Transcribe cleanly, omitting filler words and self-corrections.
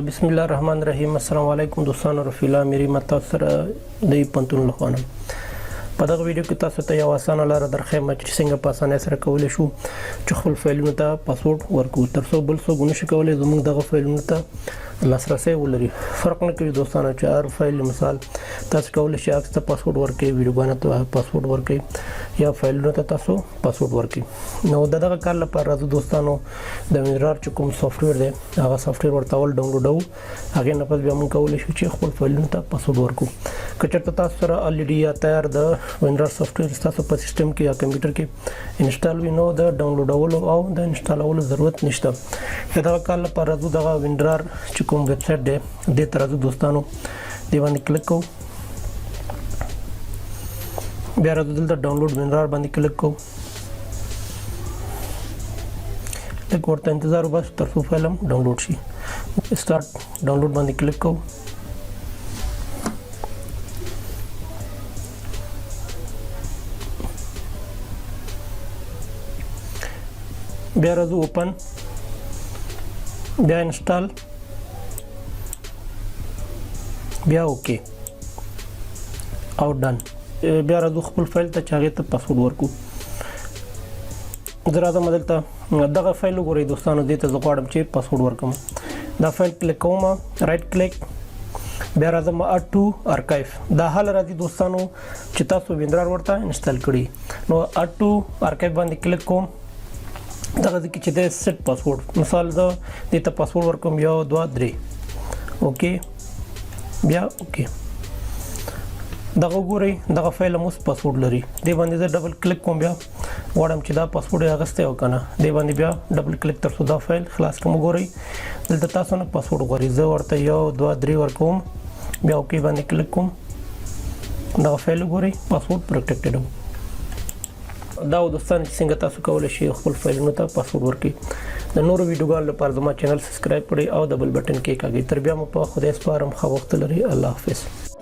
بسم الله الرحمن الرحیم. السلام علیکم دوستانو، رفیع الله میری متاثر د e-Pohantoon لخوا. په دغه ویډیو کې تاسو ته یو اسانه لاره درخوایم چې څنګه په اسانۍ سره کولی شو چې خپل فایلونو ته پاسورډ ورکړو، ترڅو بل څوک نشي کولی زموږ دغه فایلونو ته لاسرسی ولري. فرق نه کوي دوستانو چې هر فایل مثال تاسو کولی شئ عکس ته پاسورډ ورکړئ، ویډیوګانو ته پاسورډ ورکړئ یا فایلونو ته تاسو پاسورډ ورکړئ. نو دغه کار لپاره راځو دوستانو د وینرار چې کوم سافټویر دی هغه سافټویر ورته ول ډاونلوډو، هغه نه پس بیا موږ کولی شو چې خپل فایلونو ته پاسورډ ورکړو. که چېرته تاسو سره الریډي یا تیار د وینرار سافټویر تاسو په سیستم کې یا کمپیوټر کې انسټال وي، نو د ډاونلوډولو او د انسټالولو ضرورت نشته. دغه کار لپاره راځو دغه وینرار چې کوم ویب سایټ دی دې ته راځو دوستانو، دې باندې کلیک کوو. بیا راځو دلته ډاونلوډ وینرار باندې کلیک کوو. لږ ورته انتظار وباسو تر څو فایل هم ډاونلوډ شي. سټارټ ډاونلوډ باندې کلیک کوو. بیا راځو اوپن، بیا انسټال، بیا اوکے او ډن. بیا راځو خپل فایل ته چې هغې ته پاسورډ ورکړو. زه راځم دلته دغه فایل وګورئ دوستانو، دې ته زه غواړم چې پاسورډ ورکړم. دا فایل کلیک کوم، رایټ کلیک، بیا راځم اډ ټو ارکایو. دا حال راځي دوستانو چې تاسو وینرار ورته انسټال کړي. نو اډ ټو ارکایو باندې کلیک کوم. دغه ځکه چې د سیټ پاسورډ مثال زه دې ته پاسورډ ورکوم 1 2 3 اوکې، بیا اوکې. دغه ګورئ دغه فایل هم اوس پاسورډ لري. دې باندې زه ډبل کلیک کوم، بیا غواړم چې دا پاسورډ یې اخیستی او که نه، دې باندې بیا ډبل کلیک تر څو دا فایل خلاص کړم. وګورئ دلته تاسو نه پاسورډ غواړئ، زه ورته 1 2 3 ورکوم، بیا اوکې باندې کلیک کوم. دغه فایل وګورئ پاسورډ پروټیکټډ و. دا دوستان چې څنګه تاسو کولی شئ خپل فایلونو ته پاسورډ ورکړئ. د نورو ویډیوګانو لپاره زما چینل سبسکرایب کړئ او د بل بټن کې کاږئ. تر بیا مو په خدای سپارم، ښه وخت لرئ. الله حافظ.